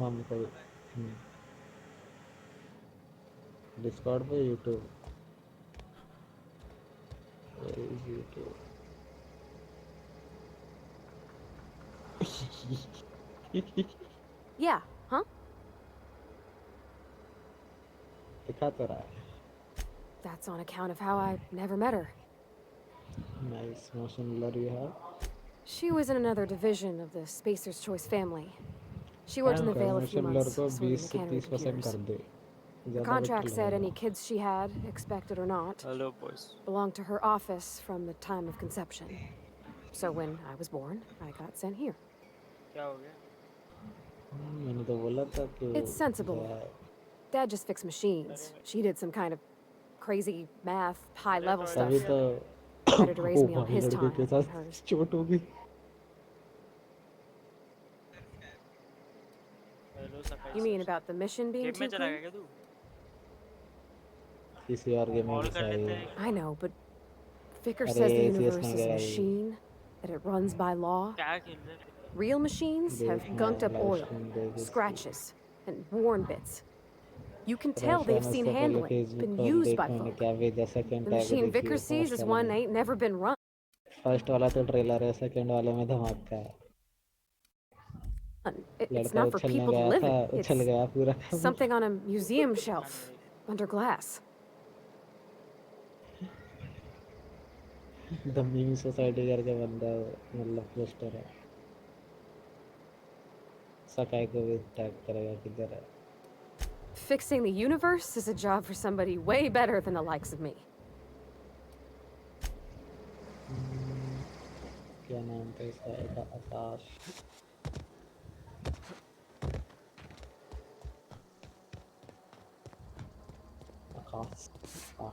Mummy को Discord पे YouTube YouTube Yeah, huh? दिखा तो रहा है That's on account of how I never met her. Nice motion blur you have She was in another division of the Spacer's Choice family. She worked in काम the कर Vale a few motion blur months, को sorting 20 the से cannery 30% computers. कर दे The ज़्यादा better contract said लगेगा any kids she had, expected or not, Hello, boys. belonged to her office from the time of conception. So when I was born, I got sent here. क्या हो गया? मैंने तो बोला था कि It's sensible. Dad just fixed machines. She did some kind of crazy math, high-level stuff. तभी तो Better to raise O me on भाई his लड़के time के than साथ hers. चोट हो गई Hello, Sakai. You mean about the mission being game में too चला clean? गया क्या तू? किसी और गेम में कॉल घुसा कर लेते है हैं। I know, but Vicker अरे says the सीएस universe में is a गया machine, that it runs by law. क्या खेल रहे थे? Real machines have देखना gunked up live oil, stream देख इसकी scratches, and worn bits. You can tell rush they've आने seen से पहले handling, फेसबुक been पर used देख by मैंने folk. क्या भेजा सेकंड The टैग machine देखिए Vicker sees फर्स्ट is वाला one में ain't never been run. First वाला तो ट्रेलर है सेकंड वाले में धमाका है It's लड़का not for उछलने people to गया live था in. उछल It's गया पूरा something on a museum shelf, under glass. दम्मी सोसाइटी करके बंदा मतलब पोस्टर है सकाई को भी टैग करेगा किधर है Fixing the universe is a job for somebody way better than the likes of me. क्या नाम था इसका आकाश आकाश हाँ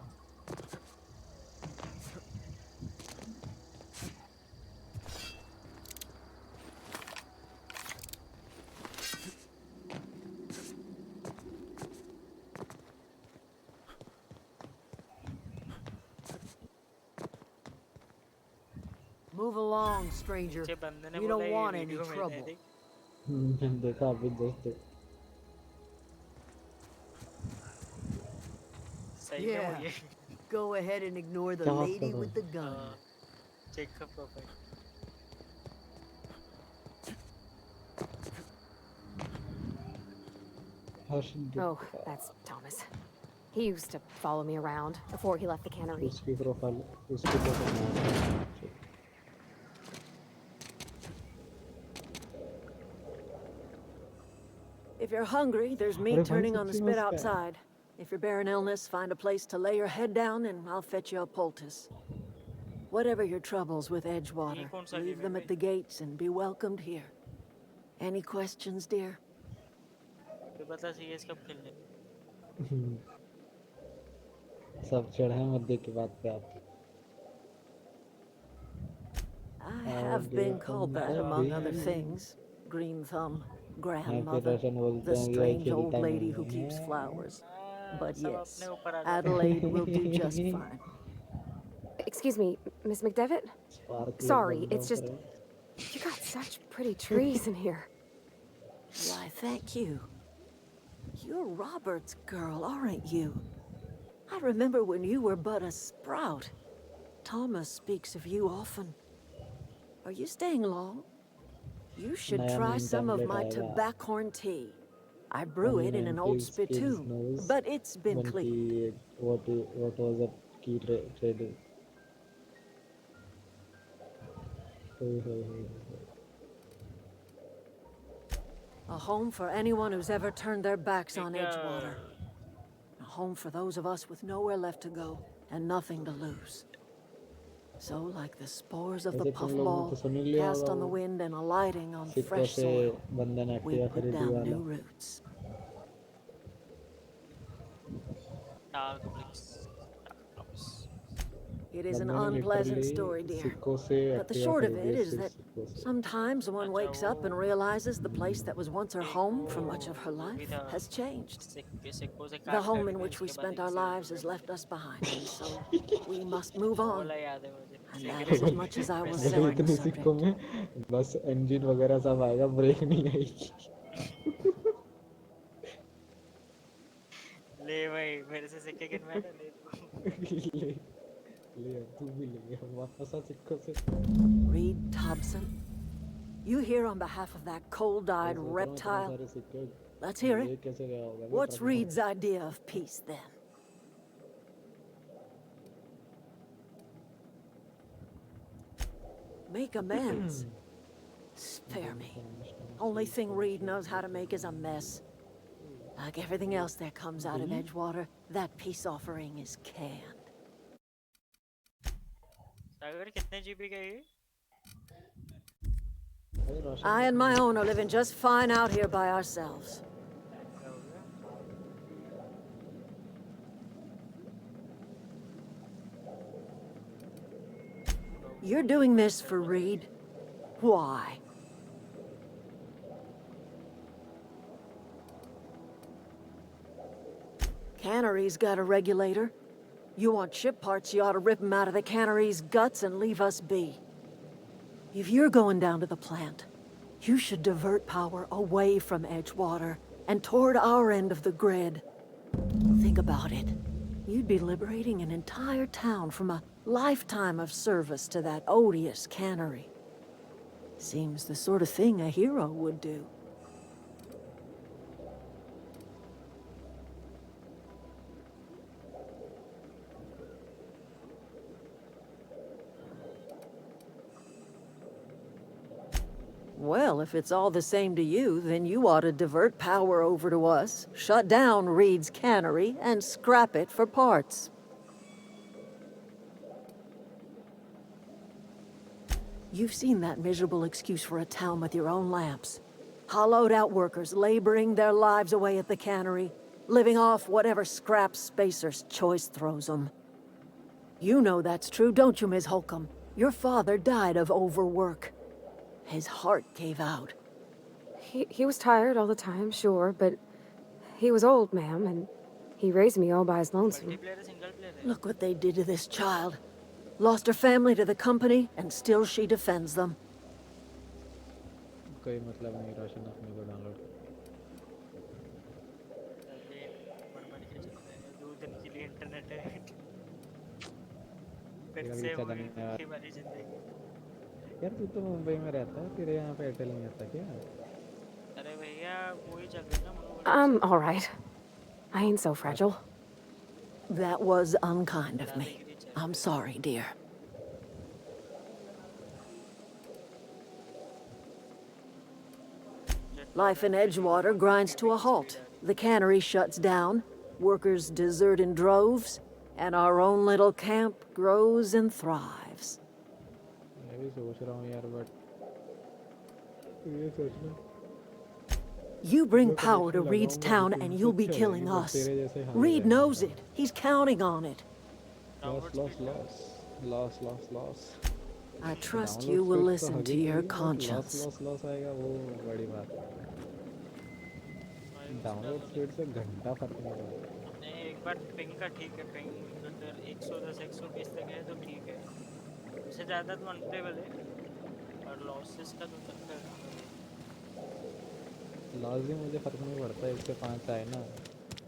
Move along, stranger. पीछे बंदे ने We बोला don't ये want any वीडियो में trouble. देख। मैंने देखा अभी दोस्तों सही में Yeah. मुड़िए। Go ahead and ignore the क्या बात lady कर रहा with the gun. चेक का profile. Oh, that's Thomas. He used to follow me around before he left the cannery. उसकी प्रोफाइल उसकी profile If you're hungry, there's अरे meat भाई turning on the सच्ची में spit उसका है outside. If you're bearing illness, find a place to lay your head down and I'll fetch you a poultice. Whatever your troubles with Edgewater, कौन सा leave game है them at भाई? the gates and be welcomed here. Any questions, dear? तो बता CS कब खेलने? सब चढ़े मुद्दे की बात पे आते I have been called that, among other things. Green Thumb, Grandmother, रोशन बोलते the हैं ये strange old खेलता lady नहीं who keeps है flowers. But सब yes, अपने ऊपर आ जाते हैं। Adelaide will do just fine. Excuse me, Miss McDevitt? Spark Sorry, it's just... You got such pretty trees in here. Why, thank you. You're Robert's girl, aren't you? I remember when you were but a sprout. Thomas speaks of you often. Are you staying long? You should नया try name some of template my आएगा tobaccorn tea. I brew it in an old spittoon, but it's been cleaned. what was a key trading A home for anyone who's ever turned their backs on क्या? Edgewater. A home for those of us with nowhere left to go and nothing to lose. So, like the spores of the वैसे तुम लोगों ने puffball, तो सुन ही लिया cast होगा on the वो wind and alighting on सिक्कों fresh से soil, बंधन we एक्टिवा put खरीदी down वाला new roots. डार्क ब्लिक्स, dark blocks. It is an बंदों ने unpleasant लिटरली story, dear. सिक्कों से But the Activa short of खरीदी it है is सिर्फ that सिक्कों से sometimes one wakes up and realizes the place that was once her home for much of her life has changed. सिक्कों से The काट home काट in के which we उसके बाद spent एक our से lives has left us behind, and so we must move वो on. वाला याद है मुझे। And that is as much as I will say बोले on the इतने सिक्कों subject. में बस इंजन वगैरह सब आएगा ब्रेक नहीं आएगी मेरे से सिक्के गिनवा ले ले ले तू भी ले वापस आ सिक्कों से। Reed Thompson, you here on behalf of that cold-eyed मैं सोच रहा हूँ इतने reptile? सारे सिक्के Let's hear ले it. कैसे गया होगा वो What's ट्रक में। Reed's idea of peace then? Make amends. Spare me. Only thing Reed knows how to make is a mess. Like everything else that comes out of Edgewater, that peace offering is canned. सागर कितने GB का ये? भाई रोशन I and my own are living just fine out here by ourselves. क्या हो गया? You're doing this for Reed? Why? Cannery's got a regulator. You want ship parts, you ought to rip 'em out of the cannery's guts and leave us be. If you're going down to the plant, you should divert power away from Edgewater and toward our end of the grid. Think about it. You'd be liberating an entire town from a lifetime of service to that odious cannery. Seems the sort of thing a hero would do. Well, if it's all the same to you, then you ought to divert power over to us, shut down Reed's cannery, and scrap it for parts. You've seen that miserable excuse for a town with your own lamps. Hollowed out workers laboring their lives away at the cannery, living off whatever scrap Spacer's choice throws them. You know that's true, don't you, Ms. Holcomb? Your father died of overwork. His heart gave out. He was tired all the time, sure, but he was old, ma'am, and he raised me all by his lonesome. Multiplayer है single player है? Look what they did to this child. Lost her family to the company, and still she defends them. कोई मतलब नहीं रोशन अपने को download अभी बड़बड़ के चलते हैं 2 दिन के लिए इंटरनेट है फिर तेरा भी से इच्छा था वही नहीं यार। दुखी वाली जिंदगी। यार तू तो मुंबई में रहता है तेरे यहाँ पे एयरटेल नहीं आता क्या? अरे भैया वही चल रहा है ना मनोबल I'm all right. I ain't so fragile. That was unkind of me. I'm sorry, dear. Life in Edgewater grinds to a halt. The cannery shuts down, workers desert in droves, and our own little camp grows and thrives. मैं भी सोच रहा हूँ यार but ये सोचना You bring power to Reed's town and you'll be killing us. Reed knows it. He's counting on it. Loss I trust you will listen to your conscience. Loss आएगा वो बड़ी बात है। डाउनलोड स्पीड से घंटा फर्क नहीं पड़ता। नहीं एक बार पिंग का ठीक है पिंग अगर 110 120 तक है तो ठीक है उससे ज़्यादा तो अनप्लेबल है और लॉसेस का तो चक्कर लॉस भी मुझे फर्क नहीं पड़ता 1 से 5 आए ना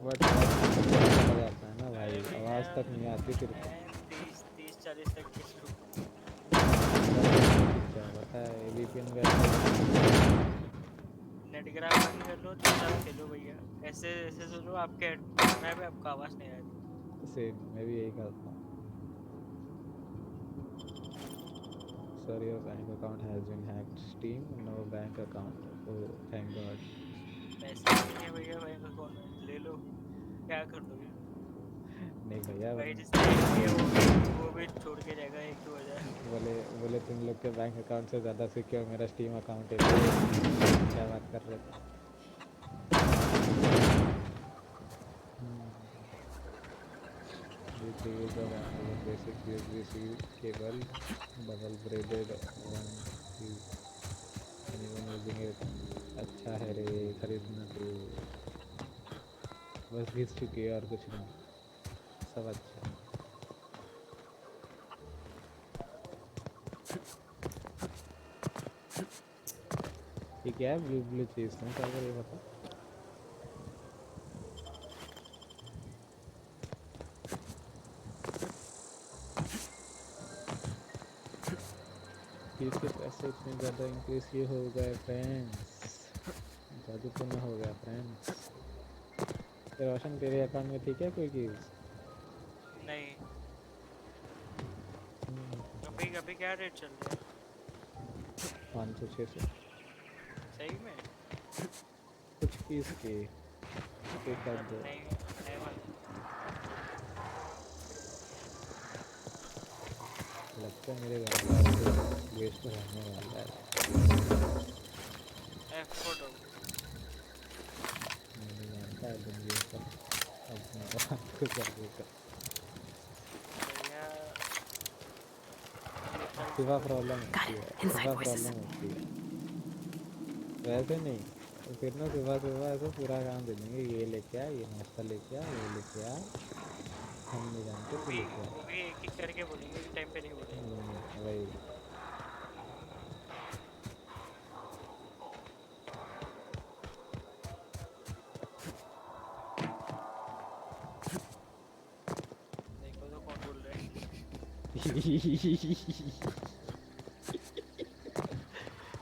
बट चला जाता है ना भाई आवाज़ तक नहीं आती फिर 30-40 तक की शुरू क्या पता है VPN का नेट ग्राफ बंद कर लो तो सब खेलो भैया ऐसे ऐसे सुनो आपके मैं भी आपको आवाज़ नहीं आती सेम मैं भी यही करता हूँ Sorry, your bank account has been hacked. Steam, no bank account. Oh, thank God. पैसे नहीं है भैया बैंक अकाउंट ले लो क्या कर दोगे नहीं भैया भाई जिसने वो भी छोड़ के जाएगा 1-2 हज़ार बोले तुम लोग के बैंक अकाउंट से ज़्यादा सिक्योर मेरा स्टीम अकाउंट है क्या बात कर रहे थे This is the basic USB-C cable, double braided one is anyone using it अच्छा है रे खरीदना तो बस घिस चुकी है और कुछ नहीं सब अच्छा है ये क्या है ब्लू चीज़ में क्या कर ये बता फीस के पैसे इतने ज़्यादा इंक्रीज क्यों हो गए फ्रेंड्स? जादू तो ना हो गया फ्रेंड्स? रोशन तेरे अकाउंट में ठीक है कोई चीज़? नहीं, अभी क्या रेट चल रहा है? 500-600 सही में? कुछ फीस के पे कर दो। नहीं, नहीं मालूम। लगता है मेरे घर वाला वेस्ट रहने वाला है। F4 मैं नहीं जानता है दुनिया का अपने बात को कर देगा। भैया, ये चल सुबह प्रॉब्लम Got होती it. है, Inside सुबह voices. प्रॉब्लम होती है। वैसे नहीं, तो फिर ना सुबह सुबह ऐसा पूरा काम दे देंगे, ये लेके आ, ये नाश्ता लेके आ, ये लेके आ, हम नहीं जानते तो लेके आ। वो भी एक-एक करके बोलेंगे, एक टाइम पे नहीं बोलेंगे। वही। देखो तो कौन बोल रहा है।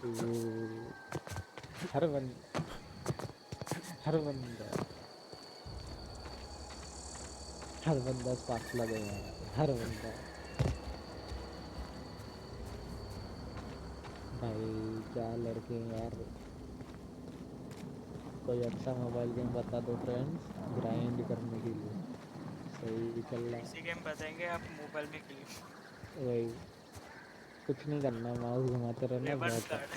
वो हर बंद हर बंदा हर बंदा स्पार्क लगेगा, हर बंदा। भाई क्या लड़के हैं यार। कोई अच्छा मोबाइल गेम बता दो फ्रेंड्स, ग्राइंड करने के लिए। सही चल रहा ऐसी गेम बताएंगे आप मोबाइल में खेलिए। है। वही, कुछ नहीं करना, माउस घुमाते रहना रिवर्स बहुत है। कार्ड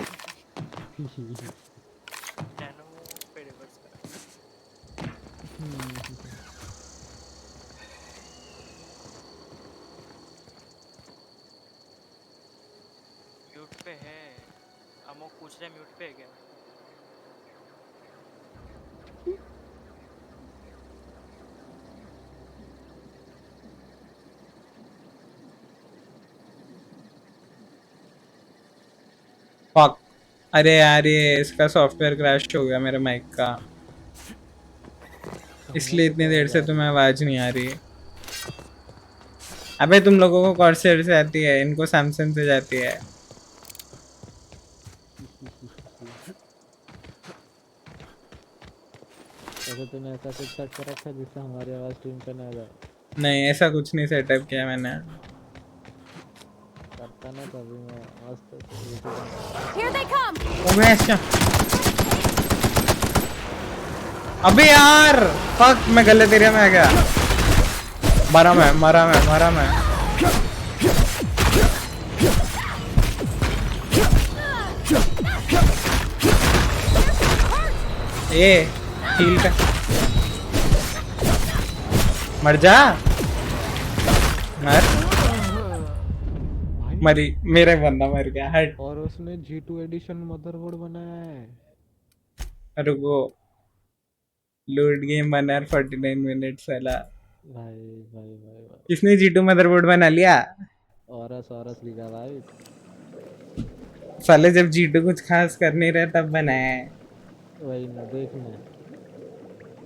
डायनामो पे रिवर्स कार्ड। म्यूट पे है। अमोक पूछ रहे म्यूट पे है क्या? फक। अरे यार ये इसका सॉफ्टवेयर क्रैश हो गया मेरे माइक का, हमें इसलिए तो इतनी देर समझ से आ तुम्हें रही आवाज नहीं आ रही। अबे तुम लोगों को कॉर्सेर से आती है, इनको सैमसंग से जाती है। है। वैसे तूने ऐसा कुछ सेट कर रखा है जिससे हमारी आवाज़ स्ट्रीम पे ना जाए? नहीं ऐसा कुछ नहीं सेटअप किया मैंने। करता ना तभी मैं मस्त यूट्यूब में डालता। Here they come! ओ मैं अच्छा, अबे यार फक, मैं गलत एरिया में आ गया। मरा मैं। ए हील का मर जा, मर। भाई मरी, मेरा बंदा मर गया। हट। और उसने G2 एडिशन मदरबोर्ड बनाया है। रुको, लोड गेम बना 49 मिनट्स वाला। भाई भाई भाई भाई किसने G2 मदरबोर्ड बना लिया? औरस लिखा भाई। साले जब G2 कुछ खास कर नहीं रहे तब बनाया है। वही ना देखना,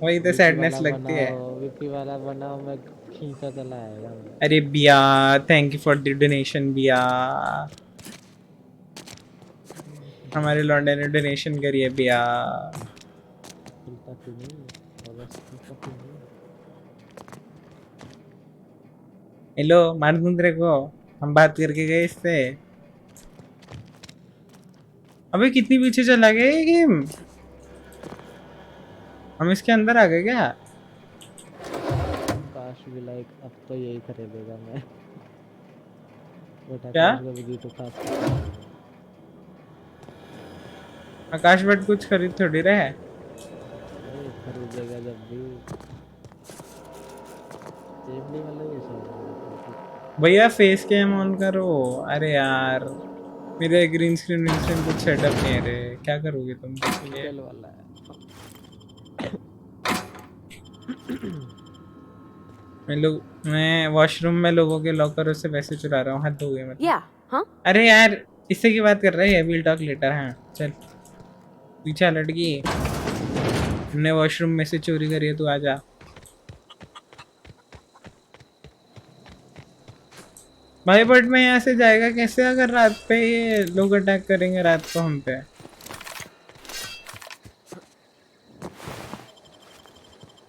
वही तो सैडनेस लगती है। वीपी वाला बनाओ, मैं खींचा चला आएगा मैं। अरे बिया, thank you for the donation बिया। हमारे लौंडे ने डोनेशन करी है बिया। खिलता क्यों नहीं, औरस खिलता क्यों नहीं? हेलो मार दूं तेरे को, हम बात करके गए इससे। अबे कितनी पीछे चला गया ये गेम, हम इसके अंदर आ गए क्या? काश भी लाइक अब तो यही खरीदेगा मैं। बट क्या आकाश का भी जी तो खास पसंद है। आकाश बट कुछ खरीद थोड़ी रहा है। अरे खरीदेगा जब भी। एमडी मतलब ये सब भैया फेस कैम ऑन करो। अरे यार मेरे ग्रीन स्क्रीन कुछ सेटअप नहीं है रे, क्या करोगे तुम इसके लिए? इंटेल वाला है। मैं वॉशरूम में लोगों के लॉकरों से पैसे चुरा रहा हूँ, हद हो गई मतलब। Yeah, huh? अरे यार इससे की बात कर रहे हैं, विल टॉक लेटर। हाँ चल, पीछे लड़की, हमने वॉशरूम में से चोरी करी है, तू आजा। भाई बट मैं यहाँ से जाएगा कैसे अगर रात पे ये लोग अटैक करेंगे रात को हम पे?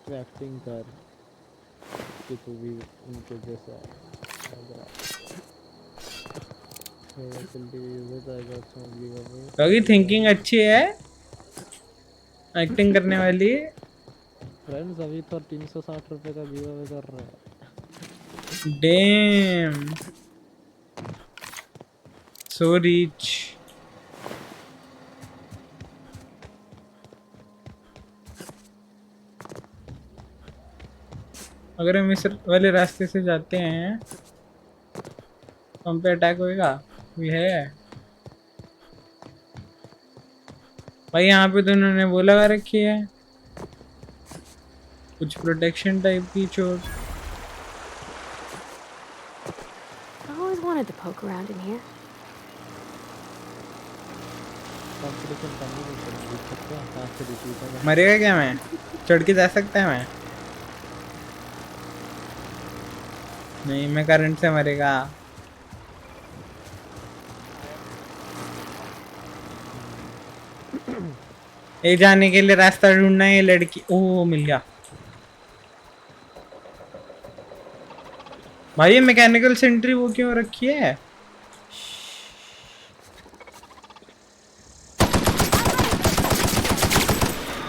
क्राफ्टिंग कर कि तू भी उनके जैसा लग रहा है। Facility users I got some giveaway क्योंकि थिंकिंग अच्छी है, एक्टिंग करने वाली। फ्रेंड्स अभी तो 360 रुपए का गिवअवे कर रहा है। Dam, so rich. अगर हम इस वाले रास्ते से जाते हैं तो हम पे अटैक होएगा? ये है भाई, यहाँ पे तो उन्होंने वो लगा रखी है कुछ प्रोटेक्शन टाइप की चोट। I always wanted to poke around in here. Competition करने में तो जीत सकते हैं, कहाँ से भी जीतेगा। मरेगा क्या मैं? चढ़ के जा सकता है मैं? नहीं, मैं करंट से मरेगा। ये जाने के लिए रास्ता ढूंढना है। ये लड़की, ओ मिल गया भाई। ये मैकेनिकल सेंट्री वो क्यों रखी है?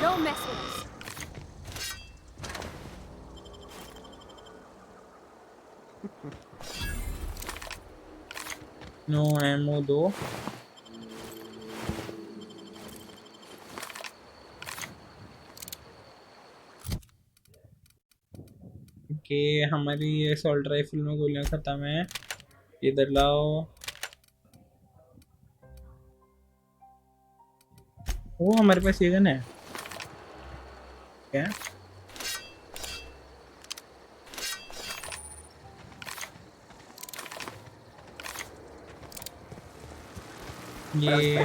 Don't mess with us. No ammo दो। ओके, हमारी ये असॉल्ट राइफल में गोलियां खत्म है। इधर लाओ। ओ हमारे पास ये गन है क्या? ये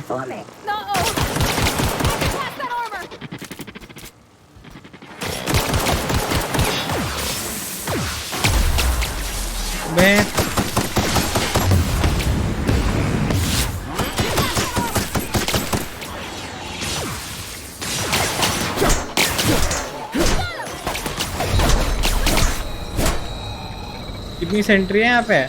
No! Pass that armor! मैं कितनी सेंट्री है यहाँ पे?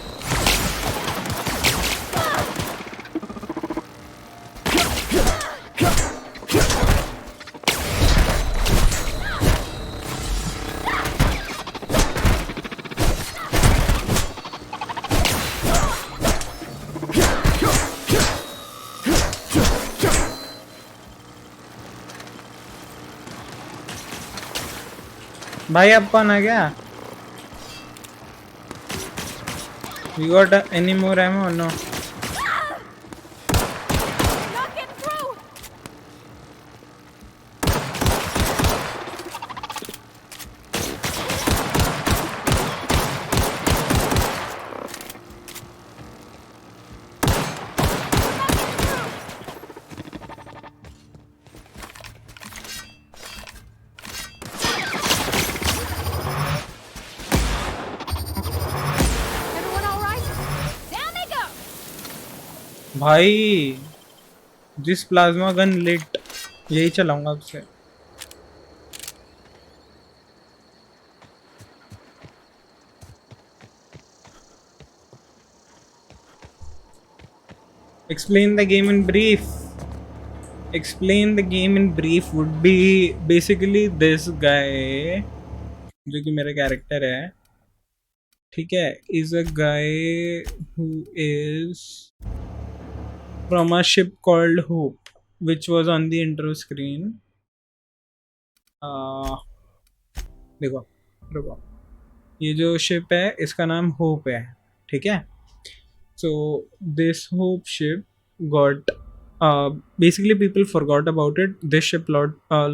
भाई अब कौन आ गया? We got any more ammo or no? Not getting through! Everyone all right? Down they go! भाई दिस प्लाज्मा गन लिट, यही चलाऊंगा अब से। Explain the game in brief. Explain the game in brief would be basically this guy, जो कि मेरा character है, ठीक है, is a guy who is from a ship called Hope, which was on the intro screen. देखो रुको, ये जो शिप है इसका नाम होप है, ठीक है। So this hope ship got basically people forgot about it. This ship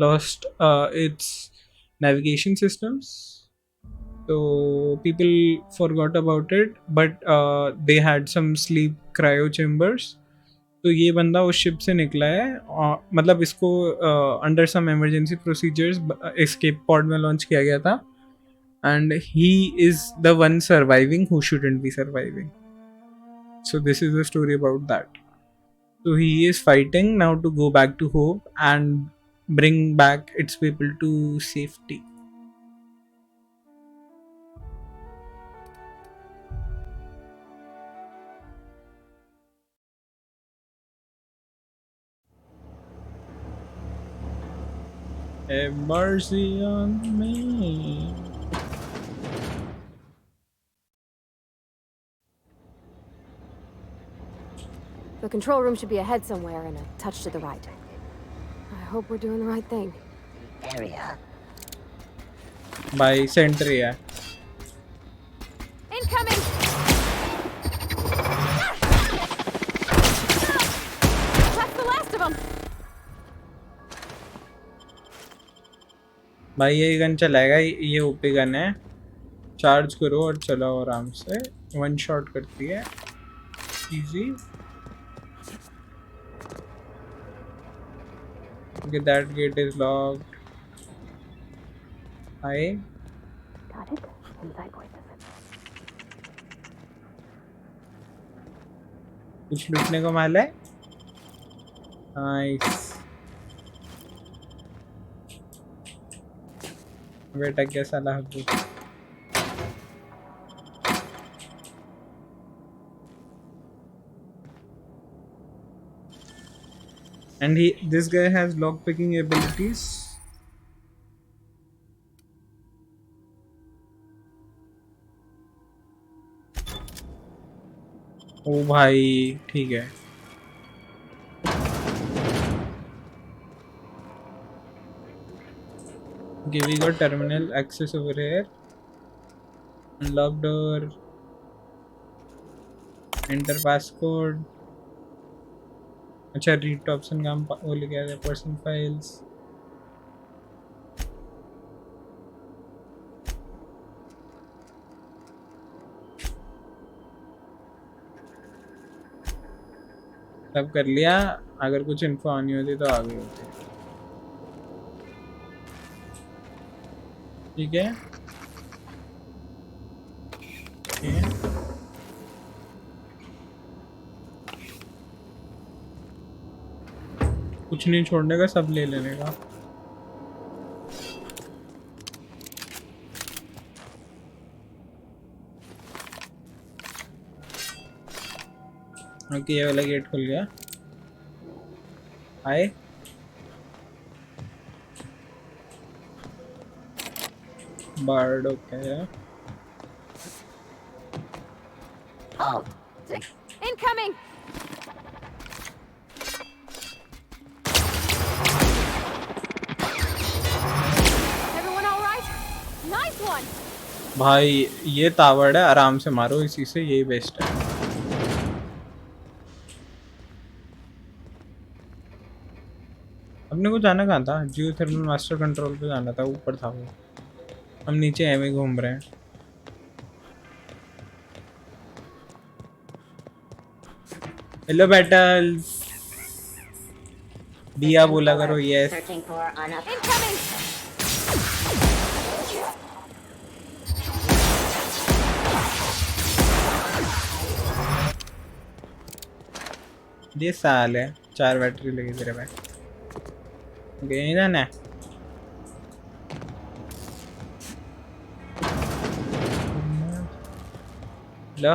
lost its navigation systems. So people forgot about it, but they had some sleep cryo chambers. तो ये बंदा उस शिप से निकला है, मतलब इसको under some emergency procedures escape pod में लॉन्च किया गया था, and he is the one surviving who shouldn't be surviving. So this is the story about that. So he is fighting now to go back to Hope and bring back its people to safety. Have mercy on me. The control room should be ahead somewhere and a touch to the right. I hope we're doing the right thing. By Sentry है. Incoming! That's the last of them! भाई ये gun चलाएगा, ये OP gun है. Charge करो और चलाओ आराम से. वन शॉट करती है. Easy. Okay, that gate is locked. Hi. Got it. Inside voices. कुछ लूटने को माल है. नाइस. बेटा कैसा लगा? And this guy has lock picking abilities. ओ भाई ठीक है. Okay, we got terminal access over here. Unlock door. Enter passcode. अच्छा रीड ऑप्शन का हम वो लेके आए थे. Person files. सब कर लिया. अगर कुछ इन्फो आनी होती तो आ गई होती. ठीक है. कुछ नहीं छोड़ने का, सब ले लेने का. ओके ये वाला गेट खुल गया. आए. Bard okay. Oh! Incoming! Everyone all right? Nice one! भाई ये तावड़ है, आराम से मारो इसी से, यही बेस्ट है. अपने को जाना कहाँ था? जियो थर्मल मास्टर कंट्रोल पे जाना था. ऊपर था वो. हम नीचे एवे घूम रहे हैं. Hello battles. दिया बोला करो यस. Incoming! ये साल है. 4 बैटरी लगी तेरे में. यहीं जाना है. लो.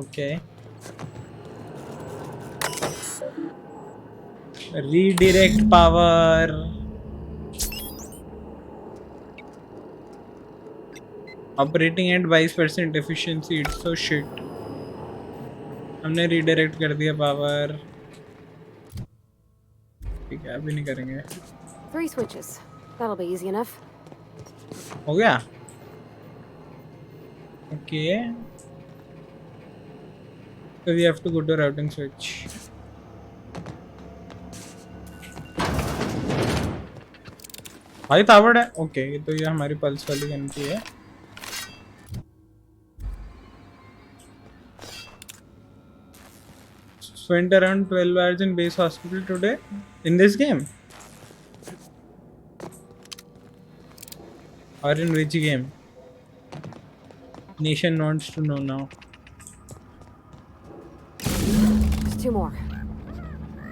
Okay. Redirect power. Operating at 22% efficiency. It's so shit. हमने रीडायरेक्ट कर दिया पावर. ठीक है अभी नहीं करेंगे. 3 switches. That'll be easy enough. हो गया. Okay. So we have to go to routing switch. भाई तावड़ है. ओके ये तो ये हमारी पल्स वाली गन की है. Spent around 12 hours in base hospital today in this game. Or in which game? Nation wants to know now. Two more.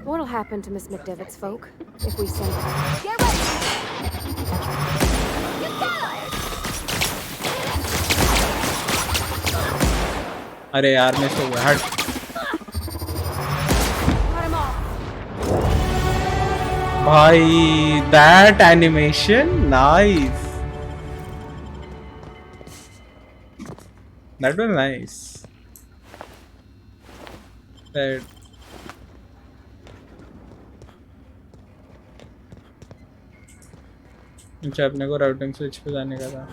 What'll happen to Miss McDevitt's folk if we send her? Get ready! अरे यार miss हो गया हट Cut him off! भाई that animation nice that was nice that अच्छा अपने को routing switch पे जाने का था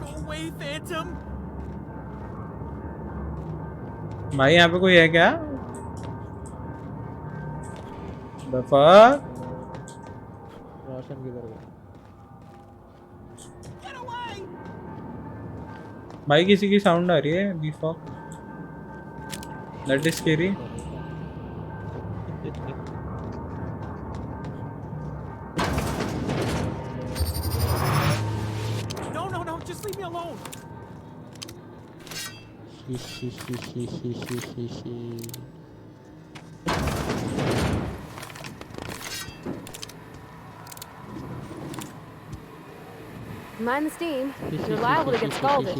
Go away, Phantom! भाई यहाँ पे कोई है क्या The fuck रोशन किधर गया? Get away! भाई किसी की साउंड आ रही है The fuck That is scary No, just leave me alone! Mind the steam. You're liable to get scalded.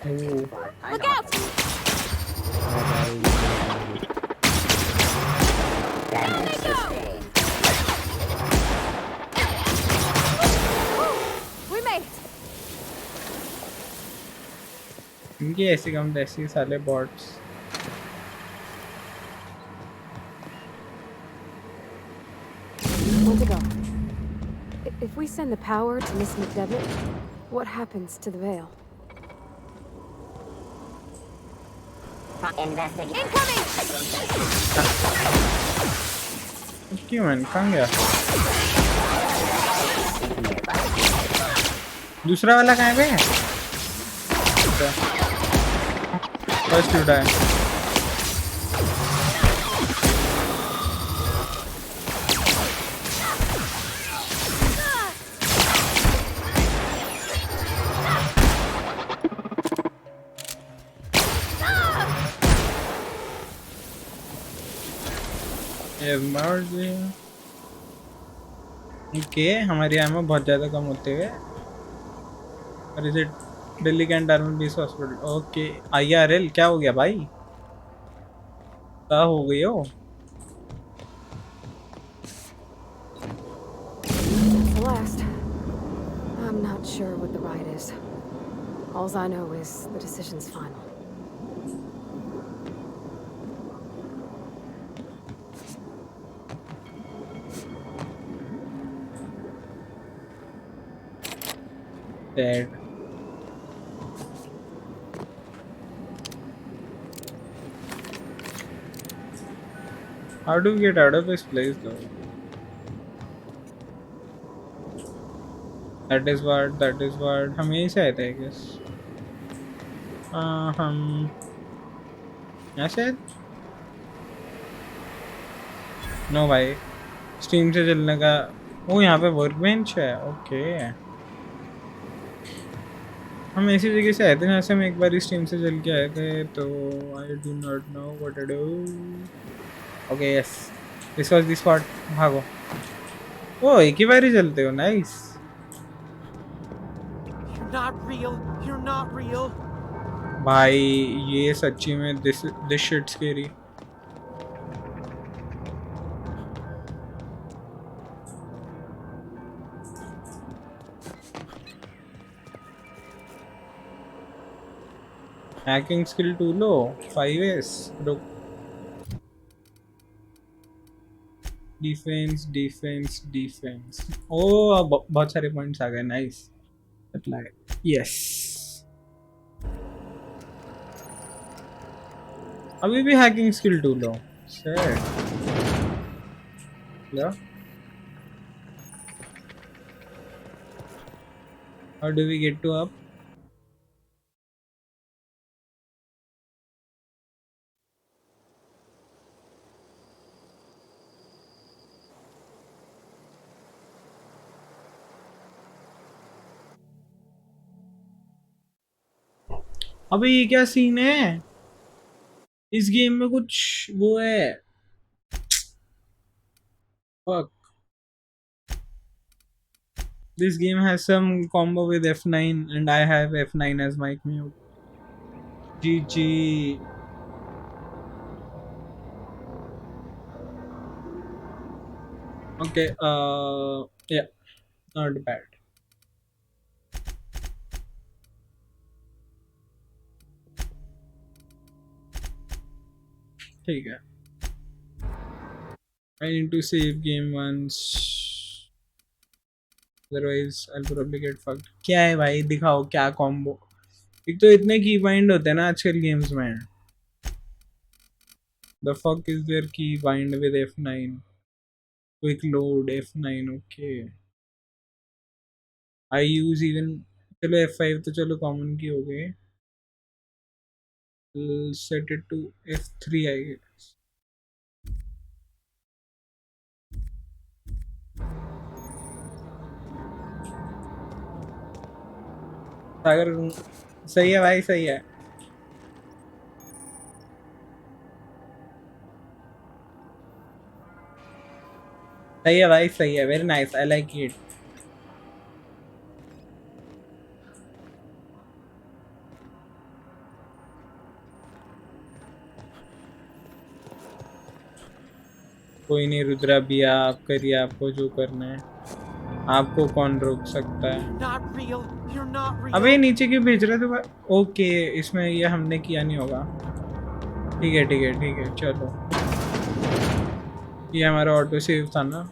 Look out! Down they go! We made it! इनकी ऐसी कम ऐसी साले bots Want to go. If we send the power to Miss McDevitt, what happens to the veil? Incoming! क्यों man कहाँ गया दूसरा वाला कहाँ पे है फर्स्ट टू डाई ओके हमारी आर्मर बहुत ज़्यादा कम होते हुए और इसे Delhi cantt armour base hospital okay IRL क्या हो गया भाई क्या हो गई हो That's the last. I'm not sure what the right is. All I know is the decision's final. Dead. How do we get out of this place though? That is what हम यहीं से आए थे I guess हम यहाँ से no भाई steam से चलने का ओ यहाँ पे वर्क बेंच है ओके हम ऐसी जगह से आए थे जहाँ से हम एक बार स्टीम से चल के आए थे तो I do not know what to do okay yes this was the spot भागो ओ एक ही बार ही चलते हो नाइस You're not real. भाई ये सच्ची में this shit scary hacking skill 2 low 5S रुक डिफेंस ओ बहुत सारे पॉइंट्स आ गए नाइस अप्लाई यस अभी भी हैकिंग स्किल 2 लो सेट क्या how do we get to up अबे ये क्या सीन है? इस गेम में कुछ वो है। Fuck. This game has some combo with F9 and I have F9 as my mute. GG. Okay, yeah, not bad. ठीक है. I need to save game once. Otherwise, I'll probably get fucked. क्या है भाई? दिखाओ क्या combo. एक तो इतने keybind होते हैं ना आजकल games में. The fuck is their keybind with F9? Quick load F9. Okay. I use even. चलो F5 तो चलो common की हो गई. We'll set it to F3 I guess. सागर सही है भाई सही है. सही है भाई सही है. Very nice. I like it. कोई नहीं रुद्रा भैया आप करिए आपको जो करना है. आपको कौन रोक सकता है? Not real. You're not real. अबे नीचे क्यों भेज रहे थे भाई? ओके इसमें ये हमने किया नहीं होगा. ठीक है ठीक है ठीक है चलो. ये हमारा ऑटो सेव था ना.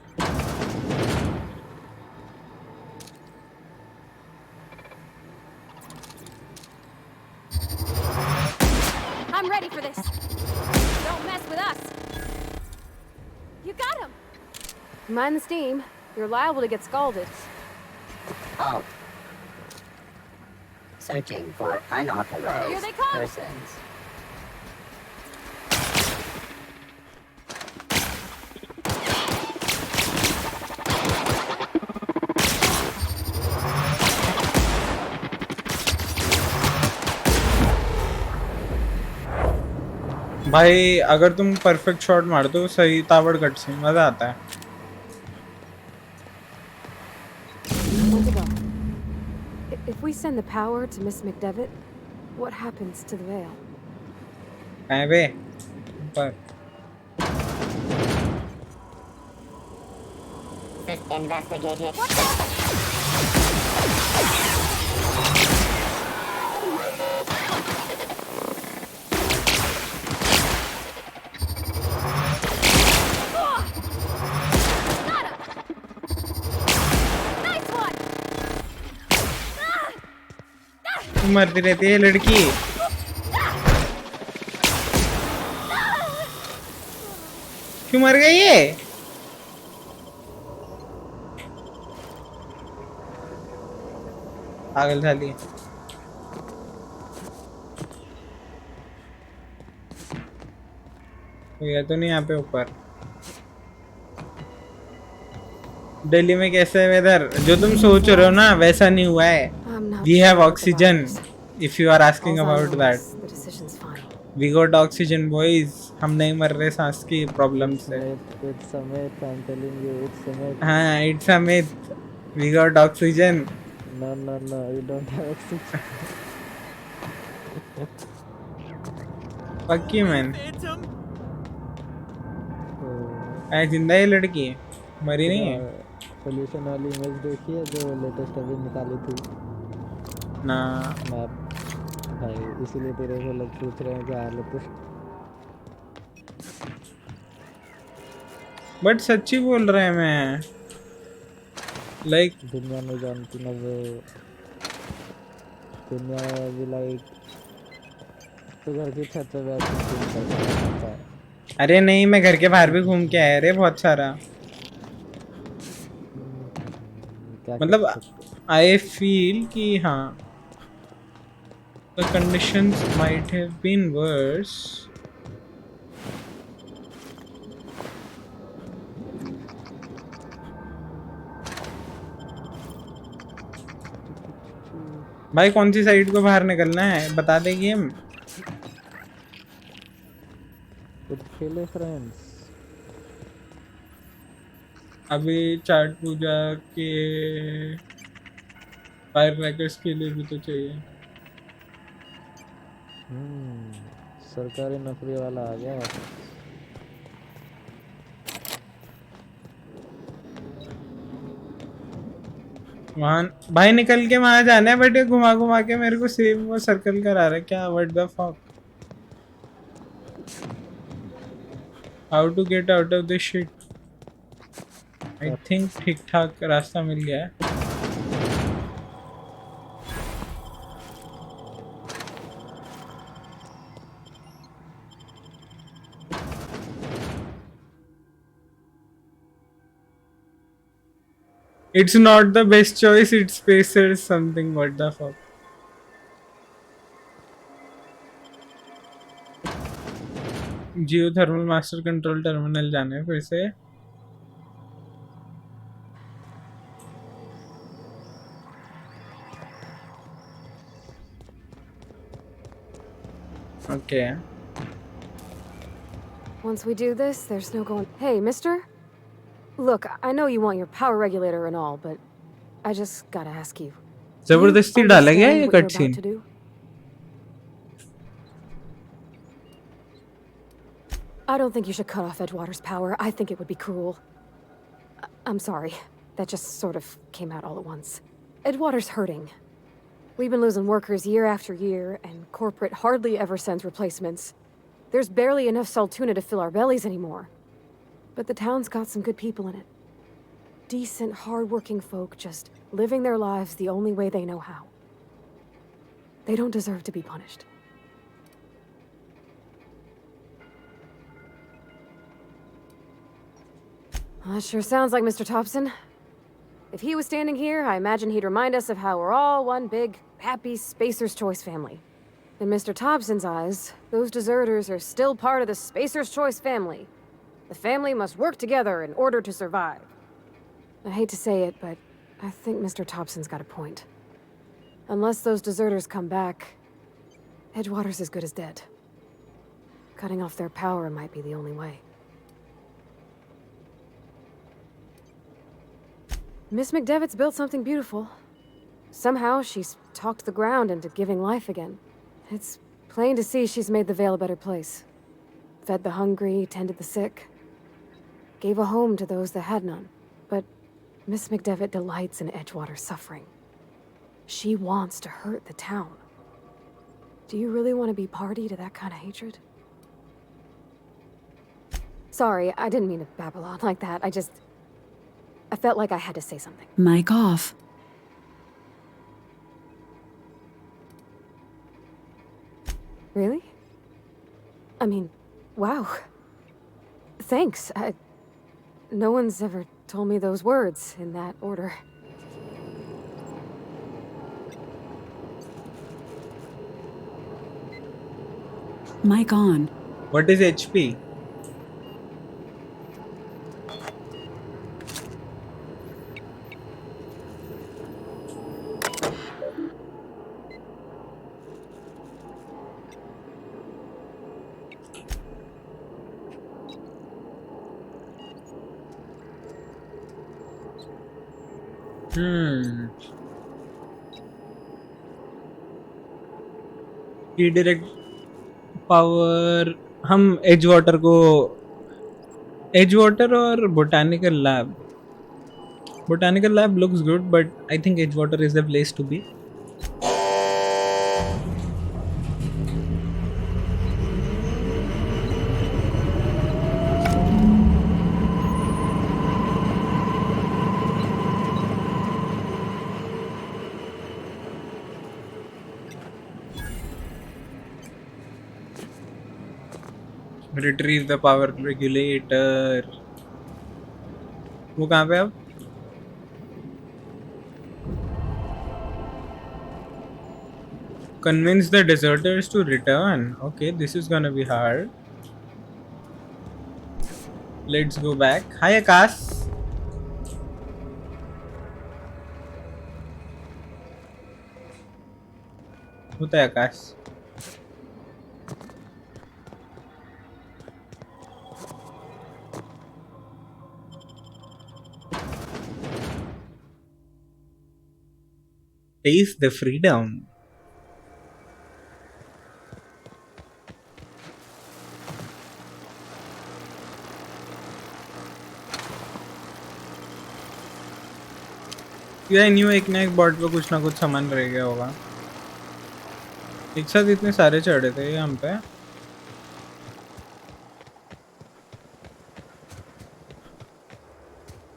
I'm ready for this. Don't mess with us. You got him. Mind the steam. You're liable to get scalded. Oh. Searching for unauthorized Here they come. persons. भाई अगर तुम परफेक्ट शॉट मार दो सही ताबड़ cut से मजा आता है. Where to go? If we send the power to Miss McDevitt, what happens to the veil? कहीं पे पर Just investigate it. Nice one. मरती रहती है लड़की. क्यों मर गई ये? पागल साली. ये तो नहीं यहाँ पे ऊपर. दिल्ली में कैसा है वेदर? जो तुम सोच रहे हो ना वैसा नहीं हुआ है. I'm not We sure have what the oxygen. virus. If you are asking All I about know that, is the decision's final. we got oxygen boys. हम नहीं मर रहे सांस की प्रॉब्लम से. It's a myth, I'm telling you, it's a myth. हाँ it's a myth. We got oxygen. No, you don't have oxygen. पक्की man. Phantom. ऐ जिंदा है लड़की मरी नहीं है सोल्यूशन वाली इमेज देखी है जो लेटेस्ट अभी निकाली थी ना. मैप. भाई इसीलिए तेरे को लोग पूछ रहे हैं कि हाल तो. बट सच्ची बोल रहे हैं मैं. लाइक दुनिया में जानती ना वो. दुनिया में भी लाइक तो घर की छत पे बैठ के फील कर सकता है. अरे नहीं मैं घर के बाहर भी घूम के आया रे बहुत सारा. क्या कर मतलब सकते. आई फील कि हाँ the conditions might have been worse. भाई कौन सी साइड को बाहर निकलना है बता दे गेम। कुछ खेले फ्रेंड्स? अभी छठ पूजा के फायर क्रैकर्स के लिए भी तो चाहिए। सरकारी नौकरी वाला आ गया वापस। वहां भाई निकल के वहां जाना है बट ये घुमा घुमा के मेरे को सेम वो सर्कल करा रहा है क्या what the fuck. How to get out of this shit. I think ठीक ठाक रास्ता मिल गया है। It's not the best choice, it's Spacer something, what the fuck. Jio thermal master control terminal जाना है फिर से। Okay Once we do this, there's no going. Hey, mister? Look, I know you want your power regulator and all, but I just gotta ask you. Do you जबरदस्ती डाला गया understand ये what you're cut about scene. to do? I don't think you should cut off Edgewater's power. I think it would be cruel. I'm sorry. That just sort of came out all at once. Edgewater's hurting. We've been losing workers year after year, and corporate hardly ever sends replacements. There's barely enough saltuna to fill our bellies anymore. But the town's got some good people in it. Decent, hard-working folk just living their lives the only way they know how. They don't deserve to be punished. That sure sounds like Mr. Thompson. If he was standing here, I imagine he'd remind us of how we're all one big, happy Spacer's Choice family. In Mr. Thompson's eyes, those deserters are still part of the Spacer's Choice family. The family must work together in order to survive. I hate to say it, but I think Mr. Thompson's got a point. Unless those deserters come back, Edgewater's as good as dead. Cutting off their power might be the only way. Miss McDevitt's built something beautiful. Somehow, she's talked the ground into giving life again. It's plain to see she's made the Vale a better place. Fed the hungry, tended the sick. Gave a home to those that had none. But Miss McDevitt delights in Edgewater's suffering. She wants to hurt the town. Do you really want to be party to that kind of hatred? Sorry, I didn't mean to babble on like that. I felt like I had to say something. Mic off. Really? I mean, wow. Thanks. No one's ever told me those words in that order. Mic on. What is HP? की direct power हम Edgewater और botanical lab looks good but I think Edgewater is the place to be. Retrieve the power regulator. वो कहाँ पे अब? Convince the deserters to return. Okay, this is gonna be hard. Let's go back. Hi Akash. होता है आकाश. Taste the freedom. या new एक ना एक बॉट पे कुछ ना कुछ सामान रह गया होगा. एक साथ इतने सारे चढ़े थे हम पे.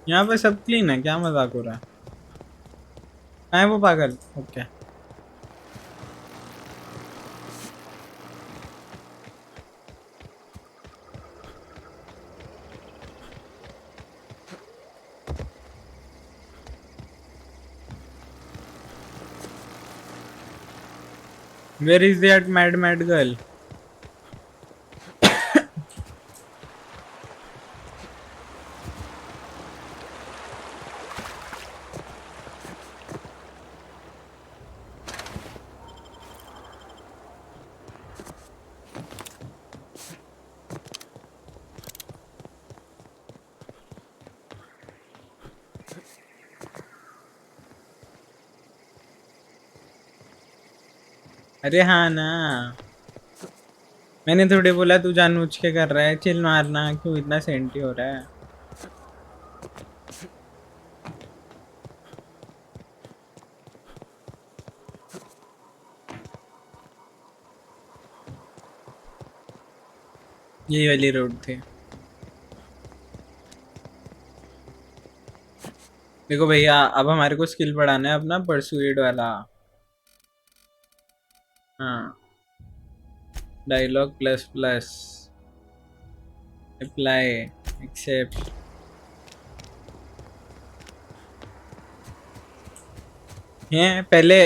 यहाँ पे सब क्लीन है, क्या मजाक हो रहा है. कहाँ है वो पागल. Okay. Where is that mad girl? अरे हाँ ना, मैंने थोड़े बोला तू जानबूझ के कर रहा है. चिल मारना, क्यों इतना सेंटी हो रहा है. यही वाली रोड थी. देखो भैया, अब हमारे को स्किल बढ़ाना है अपना परसुएड वाला. हाँ, dialogue plus plus apply accept. ये पहले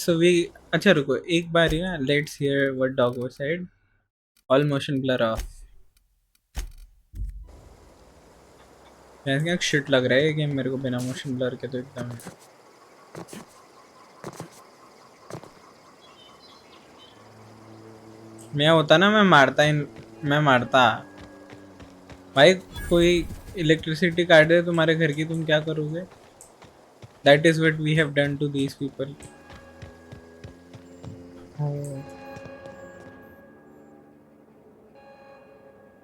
वी. अच्छा रुको एक बार ही ना. लेट्स हियर व्हाट डॉग वो said. All motion blur off. क्या शिट लग रहा है ये गेम मेरे को बिना मोशन ब्लर के तो एकदम. मैं होता ना, मैं मारता भाई. कोई इलेक्ट्रिसिटी काट दे तुम्हारे घर की, तुम क्या करोगे. That is what we have done to these people.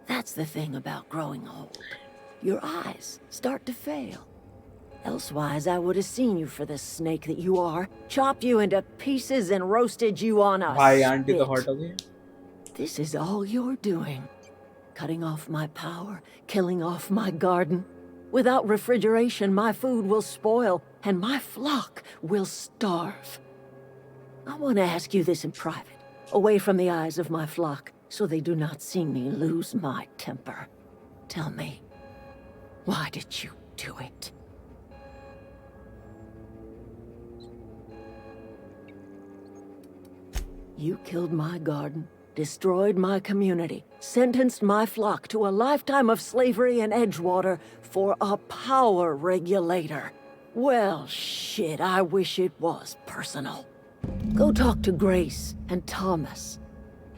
That's the thing about growing old. Your eyes start to fail. Elsewise, I would have seen you for the snake that you are, chopped you into pieces and roasted you on a भाई aunty तो spit. Hot हो गई. This is all you're doing. Cutting off my power, killing off my garden. Without refrigeration, my food will spoil, and my flock will starve. I want to ask you this in private, away from the eyes of my flock, so they do not see me lose my temper. Tell me, why did you do it? You killed my garden, destroyed my community, sentenced my flock to a lifetime of slavery in Edgewater for a power regulator. Well, shit, I wish it was personal. Go talk to Grace and Thomas.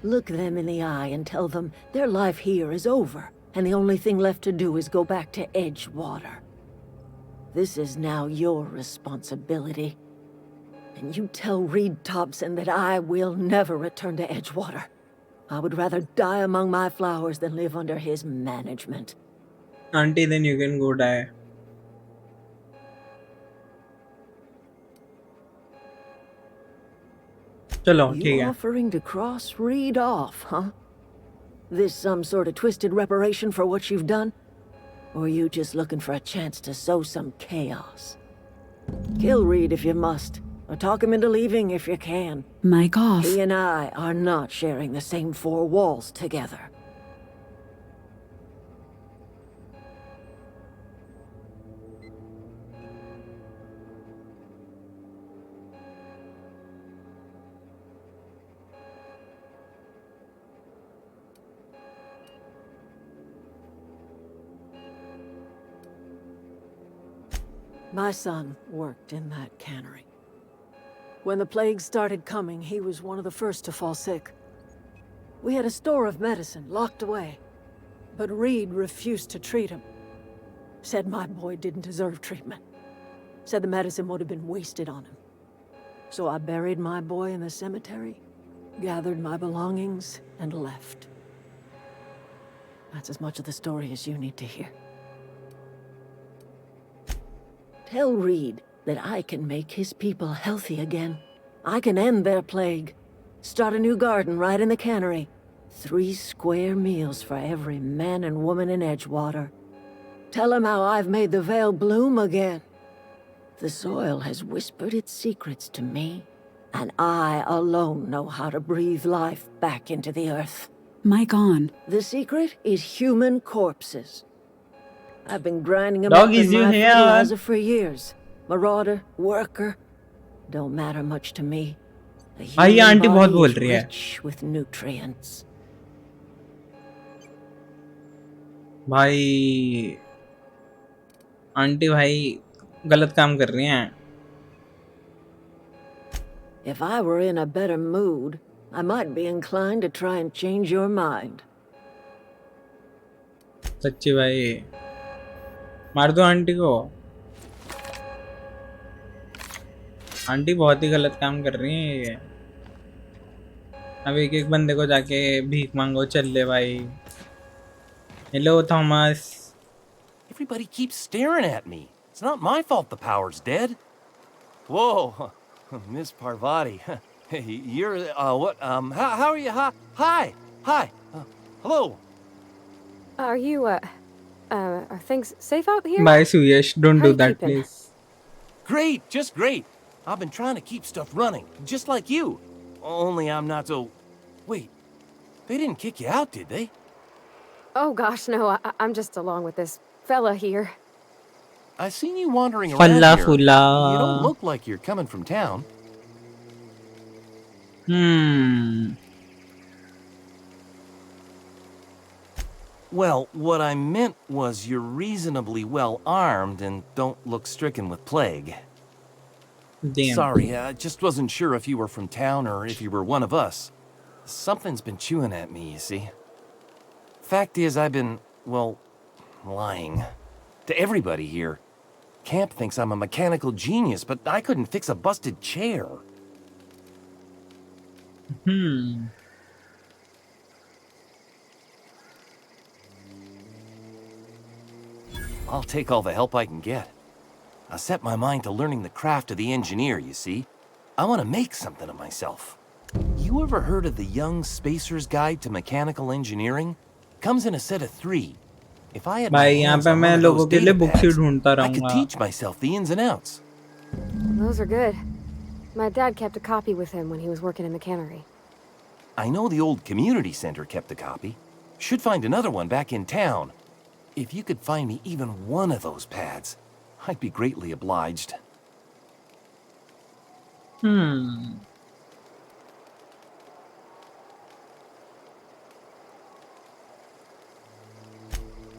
Look them in the eye and tell them their life here is over, and the only thing left to do is go back to Edgewater. This is now your responsibility. And you tell Reed Thompson that I will never return to Edgewater. I would rather die among my flowers than live under his management. Auntie, then you can go die. चलो ठीक You है. offering to cross Reed off, huh? This some sort of twisted reparation for what you've done? Or you just looking for a chance to sow some chaos? Kill Reed if you must, or talk him into leaving if you can. Mic off. He and I are not sharing the same four walls together. My son worked in that cannery. When the plague started coming, he was one of the first to fall sick. We had a store of medicine locked away, but Reed refused to treat him. Said my boy didn't deserve treatment. Said the medicine would have been wasted on him. So I buried my boy in the cemetery, gathered my belongings, and left. That's as much of the story as you need to hear. Tell Reed that I can make his people healthy again. I can end their plague. Start a new garden right in the cannery. 3 square meals for every man and woman in Edgewater. Tell him how I've made the Vale bloom again. The soil has whispered its secrets to me, and I alone know how to breathe life back into the earth. Mic on. The secret is human corpses. I've been grinding them Dog up is in you my here? fertilizer for years. Marauder, worker, don't matter much to me. The हाँ, ये human aunty बहुत body बोल is रही है। rich with nutrients. भाई aunty भाई गलत काम कर रही हैं। If I were in a better mood, I might be inclined to try and change your mind. सच्ची भाई मार दो आंटी को। आंटी बहुत ही गलत काम कर रही हैं ये। अब एक एक बंदे को जाके भीख मांगो चल ले भाई। Hello Thomas. Everybody keeps staring at me. It's not my fault the power's dead. Whoa, Miss Parvati. Hey, you're, what, how are you? Hi. Hello. Are you, are things safe out here? Bye Suyesh, don't How do you that keeping? please. Great, just great. I've been trying to keep stuff running, just like you. Only I'm not so... Wait, they didn't kick you out, did they? Oh gosh, no, I'm just along with this fella here. I seen you wandering around Falla here. fulla. You don't look like you're coming from town. Well, what I meant was you're reasonably well armed and don't look stricken with plague. Damn. Sorry, I just wasn't sure if you were from town or if you were one of us. Something's been chewing at me, you see. Fact is, I've been, well, lying. To everybody here. Camp thinks I'm a mechanical genius, but I couldn't fix a busted chair. I'll take all the help I can get. I set my mind to learning the craft of the engineer, you see. I want to make something of myself. You ever heard of the Young Spacer's Guide to Mechanical Engineering? Comes in a set of 3. If I had my भाई यहाँ hands पे on मैं one of लोगों those के लिए data books ही pads, ढूंढता I could रहूँगा। teach myself the ins and outs. Those are good. My dad kept a copy with him when he was working in the cannery. I know the old community center kept a copy. Should find another one back in town. If you could find me even one of those pads, I'd be greatly obliged.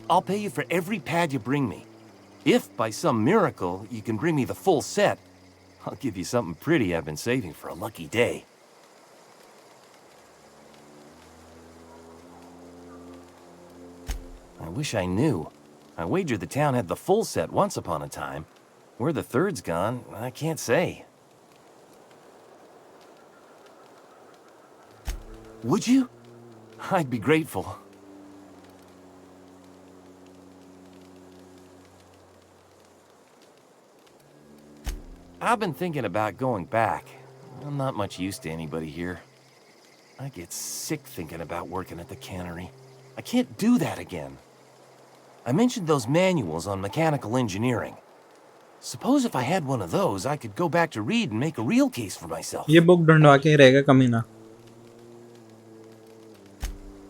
I'll pay you for every pad you bring me. If, by some miracle, you can bring me the full set, I'll give you something pretty I've been saving for a lucky day. I wish I knew. I wagered the town had the full set once upon a time. Where the third's gone, I can't say. Would you? I'd be grateful. I've been thinking about going back. I'm not much use to anybody here. I get sick thinking about working at the cannery. I can't do that again. I mentioned those manuals on mechanical engineering. Suppose if I had one of those, I could go back to Reed and make a real case for myself. ये book ढूंढवा के रहेगा कमीना।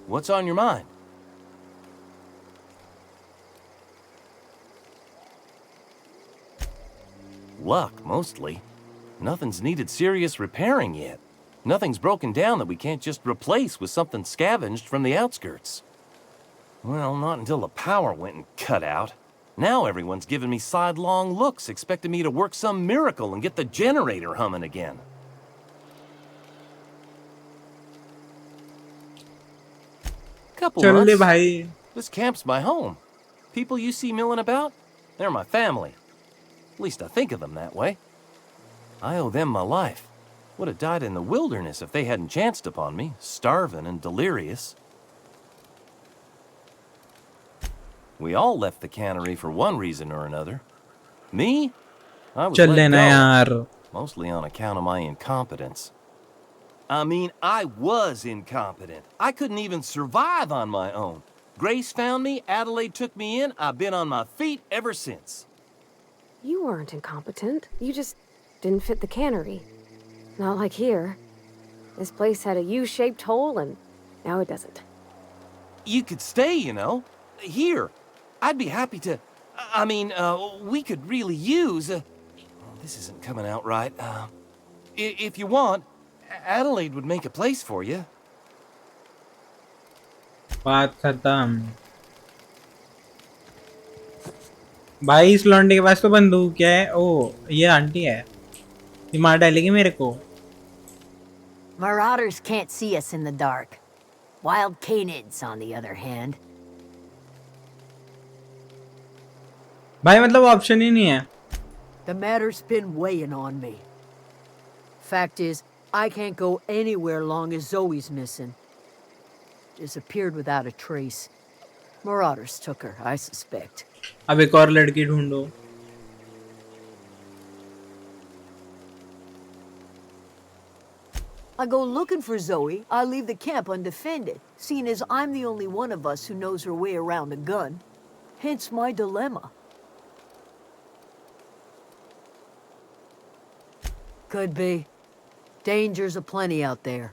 What's on your mind? Luck, mostly. Nothing's needed serious repairing yet. Nothing's broken down that we can't just replace with something scavenged from the outskirts. Well, not until the power went and cut out. Now everyone's giving me sidelong looks, expecting me to work some miracle and get the generator humming again. couple चल ले months. भाई. This camp's my home. People you see milling about, they're my family. At least I think of them that way. I owe them my life. Would have died in the wilderness if they hadn't chanced upon me, starving and delirious. We all left the cannery for one reason or another. Me? I was चल let लेना go, यार. mostly on account of my incompetence. I mean, I was incompetent. I couldn't even survive on my own. Grace found me, Adelaide took me in, I've been on my feet ever since. You weren't incompetent. You just didn't fit the cannery. Not like here. This place had a U-shaped hole, and now it doesn't. You could stay, you know. Here. I'd be happy to... I mean, we could really use... this isn't coming out right. If you want, Adelaide would make a place for you. बात खत्म. भाई इस लौंडे के पास तो बंदूक है. ओ ये आंटी है. ये मार डालेगी मेरे को. Marauders can't see us in the dark. Wild canids, on the other hand. भाई मतलब ऑप्शन ही नहीं है. The matter's been weighing on me. Fact is, I can't go anywhere long as Zoe's missing. Disappeared without a trace. Marauders took her, I suspect. अब एक और लड़की ढूंढो. I go looking for Zoe, I leave the camp undefended, seeing as I'm the only one of us who knows her way around a gun. Hence my dilemma. Could be. Dangers aplenty out there.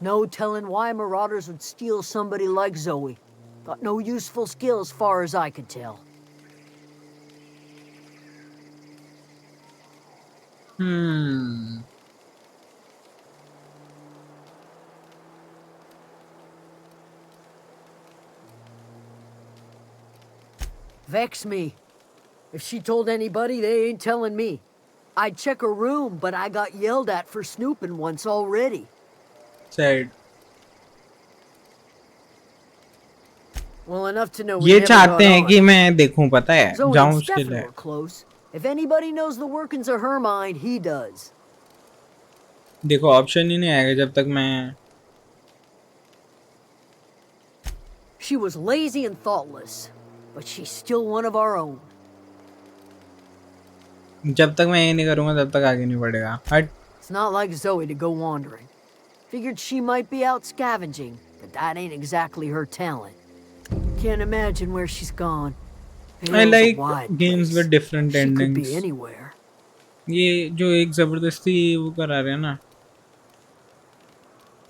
No telling why marauders would steal somebody like Zoe. Got no useful skill as far as I could tell. Vex me. If she told anybody, they ain't telling me. I'd check her room, but I got yelled at for snooping once already. Sad. Well, enough to know we ये never चाहते got हैं on. कि मैं देखूं, पता है. Zoe जाऊं and उसके Stefan लिए. were close. If anybody knows the workings of her mind, he does. देखो ऑप्शन ही नहीं आएगा जब तक मैं. She was lazy and thoughtless, but she's still one of our own. जब तक मैं ये नहीं करूंगा तब तक आगे नहीं बढ़ेगा. हट. It's not like Zoe to go wandering. Figured she might be out scavenging, but that ain't exactly her talent. Can't imagine where she's gone. I Hell's a like wide games place. with different She could endings. be anywhere. ये जो एक जबरदस्ती वो करा रहे हैं ना.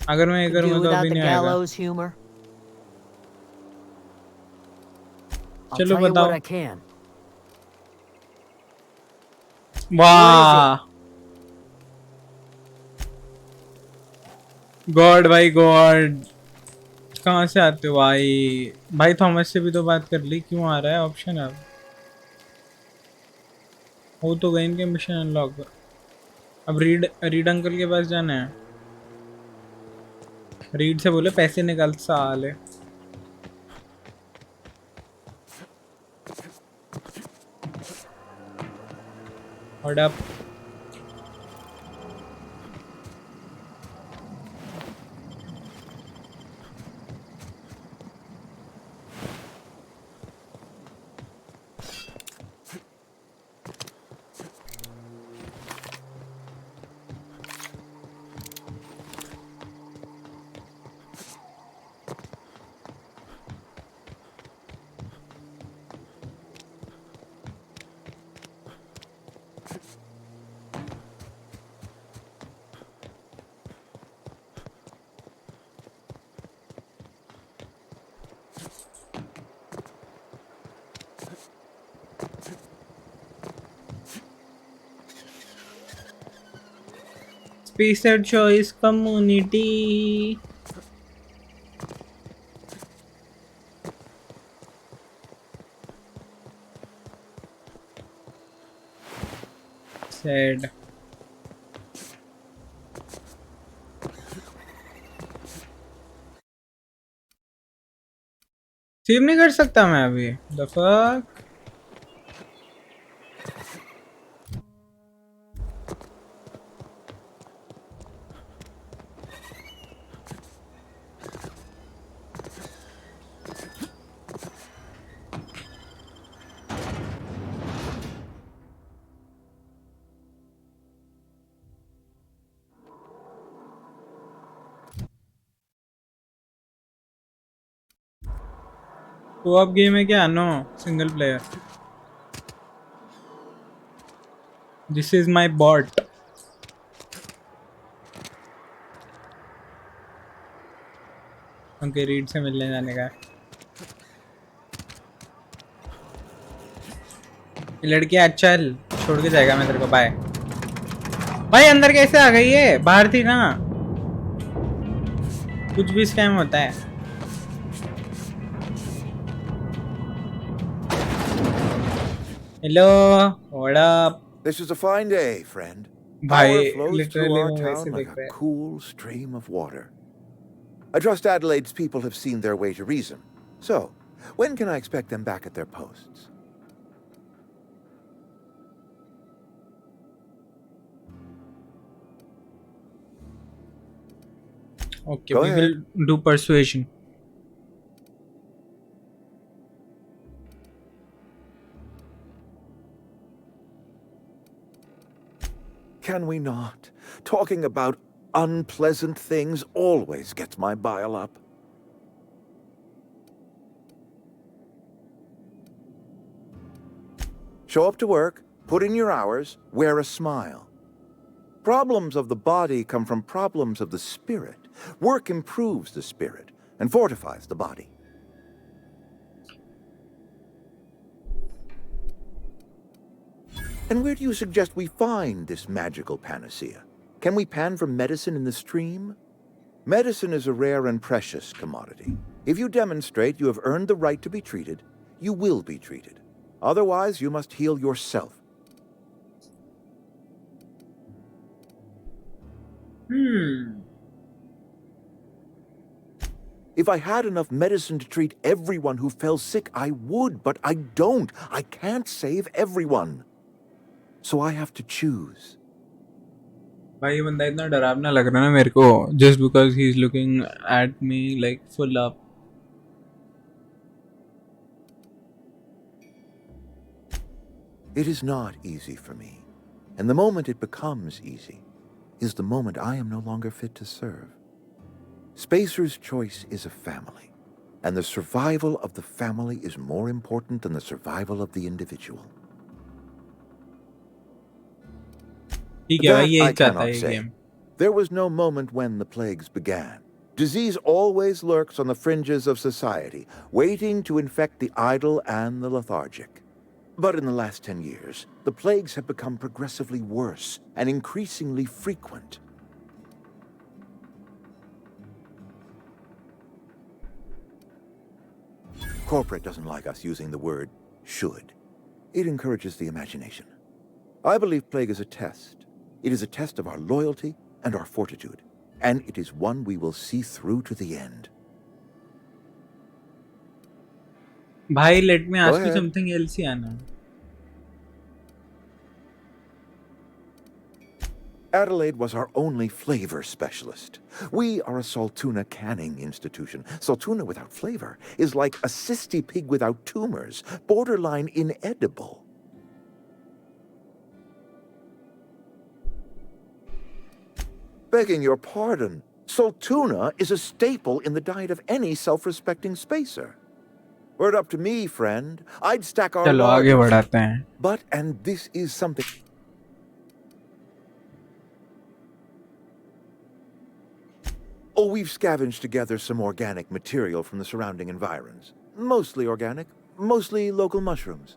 अगर मैं ये Could do करूंगा तो without अभी the नहीं आएगा. gallows humor. I'll चलो tell you बताओ. what I can. वाह. गॉड भाई गॉड. कहाँ से आते हो भाई. भाई थॉमस से भी तो बात कर ली. क्यों आ रहा है ऑप्शन अब. हो तो गए इनके मिशन अनलॉक. अब रीड अंकल के पास जाना है. रीड से बोले पैसे निकाल साले. Hold up. Spacer choice community. Sad. Save नहीं कर सकता मैं अभी द फक तो अब गेम है क्या no single player this is my bot उनके रीड से मिलने जाने का है। ये लड़की अच्छा छोड़ के जाएगा मैं तेरे को बाय भाई अंदर कैसे आ गई है बाहर थी ना कुछ भी स्कैम होता है hello what up This is a fine day, friend. भाई Power flows through literally our वो वैसे town like दिख a रहा है cool stream of water. I trust Adelaide's people have seen their way to reason. So, when can I expect them back at their posts? Okay Go we will ahead. Do persuasion Can we not? Talking about unpleasant things always gets my bile up. Show up to work, put in your hours, wear a smile. Problems of the body come from problems of the spirit. Work improves the spirit and fortifies the body. And where do you suggest we find this magical panacea? Can we pan for medicine in the stream? Medicine is a rare and precious commodity. If you demonstrate you have earned the right to be treated, you will be treated. Otherwise, you must heal yourself. If I had enough medicine to treat everyone who fell sick, I would, but I don't. I can't save everyone. So I have to choose. भाई ये बंदा इतना डरावना लग रहा है ना मेरे को just because he is looking at me like full up It is not easy for me. And the moment it becomes easy is the moment I am no longer fit to serve. Spacer's choice is a family, and the survival of the family is more important than the survival of the individual. ठीक है भाई That यही I चाहता है cannot ये say. Game There was no moment when the plagues began. Disease always lurks on the fringes of society, waiting to infect the idle and the lethargic. But in the last 10 years, the plagues have become progressively worse and increasingly frequent. Corporate doesn't like us using the word should. It encourages the imagination. I believe plague is a test. It is a test of our loyalty and our fortitude, and it is one we will see through to the end. भाई let me Go ask you ahead. Something else he आना Adelaide was our only flavor specialist. We are a Saltuna canning institution. Saltuna without flavor is like a cysty pig without tumors, borderline inedible. Begging your pardon, Saltuna is a staple in the diet of any self-respecting spacer. Were it up to me, friend, I'd stack our चलो आगे largest. बढ़ाते हैं But, and this is something... Oh, we've scavenged together some organic material from the surrounding environs. Mostly organic, mostly local mushrooms.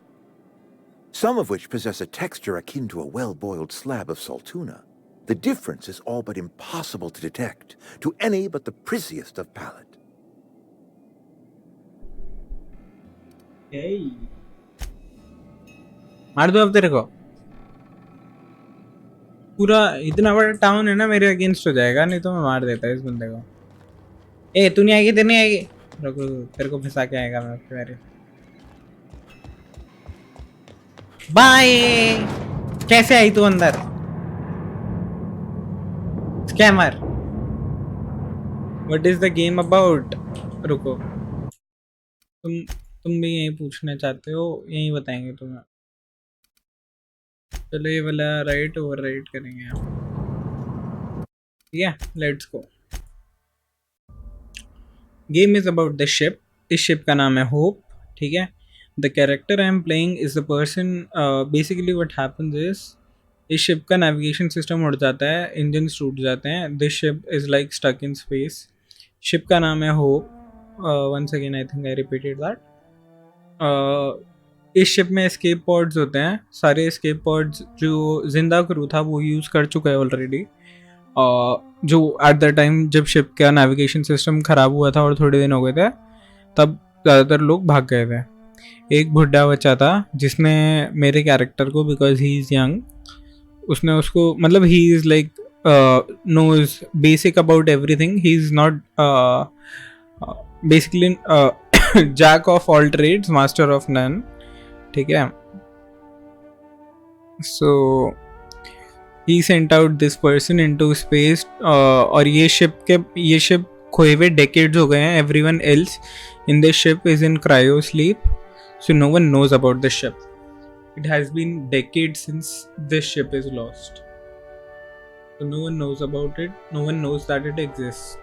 Some of which possess a texture akin to a well-boiled slab of saltuna. The difference is all but impossible to detect to any but the prissiest of palate. मार दो अब तेरे को पूरा इतना बड़ा town है ना मेरे अगेंस्ट हो जाएगा नहीं तो मैं मार देता इस बंदे को ए तू नहीं आएगी तेरे नहीं आएगी रुको, तेरे को फंसा के आएगा मैं फिर। बाय। कैसे आई तू अंदर? Scammer. What is the game about? रुको, तुम भी यही पूछना चाहते हो, यही बताएंगे तुम्हें। चलो ये वाला राइट ओवर राइट करेंगे हम। ठीक है, let's go. Game is about the ship. इस शिप का नाम है होप। ठीक है, the character I am playing is the person. Basically what happens is, इस शिप का नेविगेशन सिस्टम उड़ जाता है, इंजन टूट जाते हैं, this ship is like stuck in space. Ship का नाम है Hope. Once again I think I repeated that. इस शिप में एस्केप पॉड्स होते हैं। सारे एस्केप पॉड्स जो जिंदा क्रू था वो यूज़ कर चुका है ऑलरेडी। जो एट द टाइम जब शिप का नेविगेशन सिस्टम ख़राब हुआ था और थोड़े दिन हो गए थे, तब ज़्यादातर लोग भाग गए थे। एक बुढ़ा बच्चा था जिसने मेरे कैरेक्टर को, बिकॉज ही इज़ यंग, उसने उसको, मतलब he is like knows basic about everything. He's not basically jack of all trades, master of none. ठीक है, so he sent out this person into space. और ये ship खोए हुए decades हो गए हैं. Everyone else in this ship is in cryo sleep, so no one knows about the ship. It has been decades since this ship is lost, so no one knows about it. No one knows that it exists.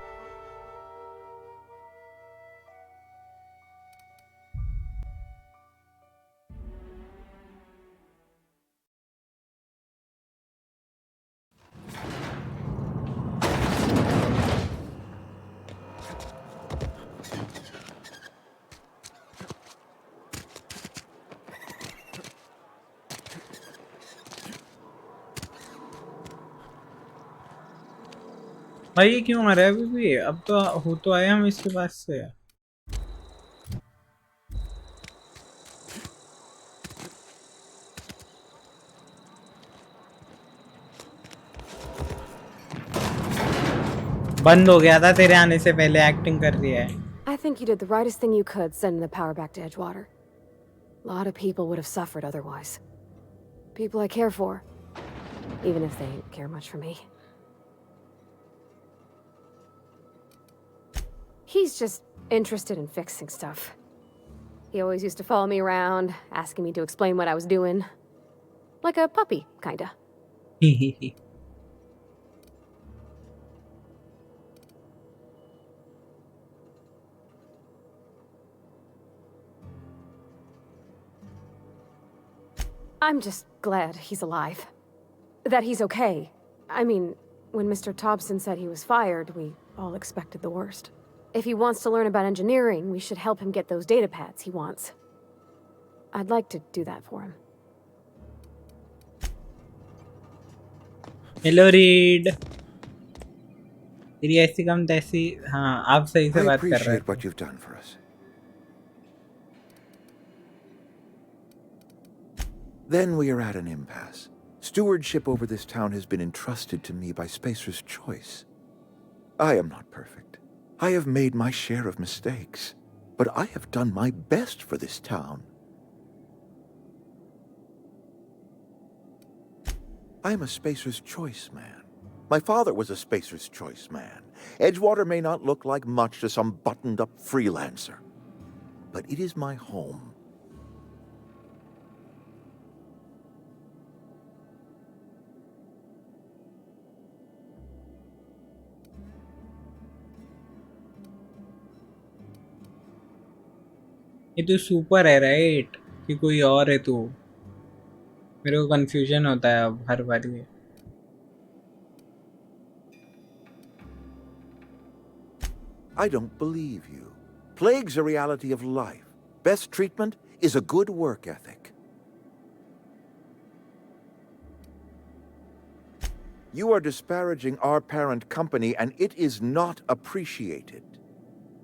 भाई ये क्यों आ रहा है अभी भी? अब तो हो तो आए हम इसके पास से। बंद हो गया था तेरे आने से पहले, एक्टिंग कर रही है। I think you did the rightest thing you could sending the power back to Edgewater. A lot of people would have suffered otherwise. People I care for, even if they don't care much for me. He's just interested in fixing stuff. He always used to follow me around, asking me to explain what I was doing. Like a puppy, kinda. I'm just glad he's alive. That he's okay. I mean, when Mr. Thompson said he was fired, we all expected the worst. If he wants to learn about engineering, we should help him get those data pads he wants. I'd like to do that for him. Hello read. तेरी ऐसी कम तैसी, हाँ आप सही से I बात कर रहे appreciate थे। what you've done for us. Then we are at an impasse. Stewardship over this town has been entrusted to me by Spacer's choice. I am not perfect. I have made my share of mistakes, but I have done my best for this town. I am a Spacer's choice man. My father was a Spacer's choice man. Edgewater may not look like much to some buttoned-up freelancer, but it is my home. ये तो super है right कि कोई और है तू? मेरे को कंफ्यूजन होता है अब हर बारी। I don't believe you. Plague's a reality of life. Best treatment is a good work ethic. You are disparaging our parent company, and it is not appreciated.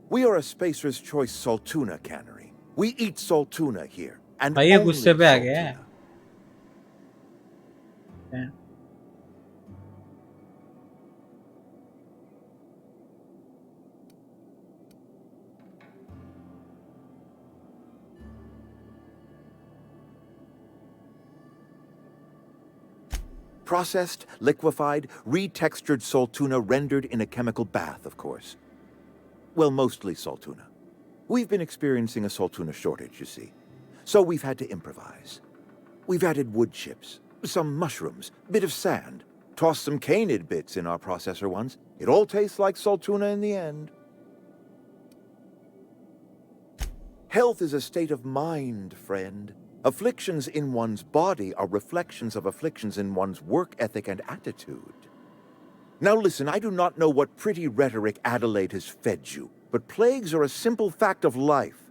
We are a Spacer's Choice Saltuna cannery. We eat Saltuna here, and भाई ये only गुस्से पे आ गया है। Saltuna. Processed, liquefied, retextured salt tuna rendered in a chemical bath, of course. Well, mostly salt tuna. We've been experiencing a salt tuna shortage, you see. So we've had to improvise. We've added wood chips, some mushrooms, bit of sand, tossed some canid bits in our processor once. It all tastes like salt tuna in the end. Health is a state of mind, friend. Afflictions in one's body are reflections of afflictions in one's work ethic and attitude. Now listen, I do not know what pretty rhetoric Adelaide has fed you, but plagues are a simple fact of life.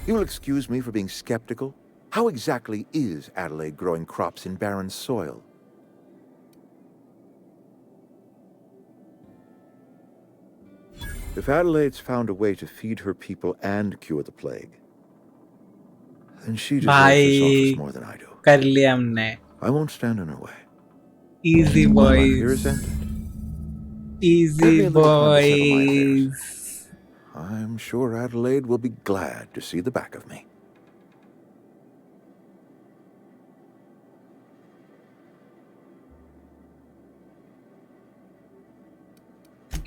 You'll excuse me for being skeptical. How exactly is Adelaide growing crops in barren soil? If Adelaide's found a way to feed her people and cure the plague, then she deserves this office भाई more than I do. कर लिया हमने. I won't stand in her way. Easy My life here is boys. ended. Give Easy me a little time to settle my affairs. boys. I'm sure Adelaide will be glad to see the back of me.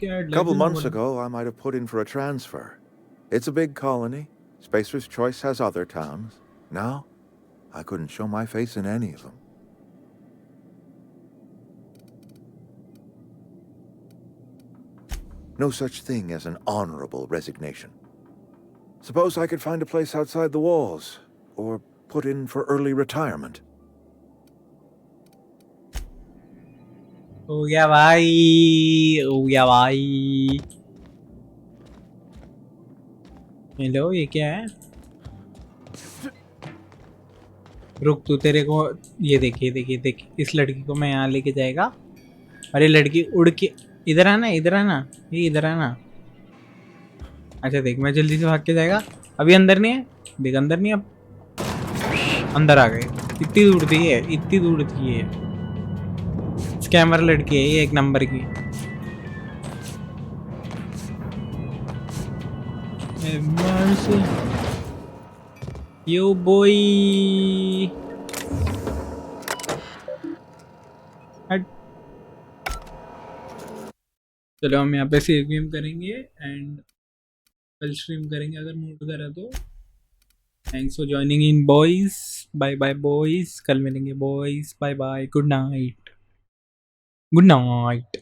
A couple months ago, I might have put in for a transfer. It's a big colony. Spacer's Choice has other towns. Now, I couldn't show my face in any of them. No such thing as an honorable resignation. Suppose I could find a place outside the walls, or put in for early retirement. हो गया भाई, हो गया भाई. Hello, ये क्या है? रुक, तू तेरे को ये देखिए, इस लड़की को मैं यहाँ लेके जाएगा. अरे लड़की उड़ के इधर आना, इधर आना, ये इधर आना. अच्छा देख, मैं जल्दी से भाग के जाएगा. अभी अंदर नहीं है, देख अंदर नहीं. अब अंदर आ गए. इतनी दूर थी ये, इतनी दूर थी ये. स्कैमर लड़की है ये, एक नंबर की. Yo boy. चलो हम यहाँ पे सेव गेम करेंगे एंड कल स्ट्रीम करेंगे अगर मूड करा तो. Thanks for joining in boys. Bye bye boys, कल मिलेंगे boys. Bye bye, good night. Good night.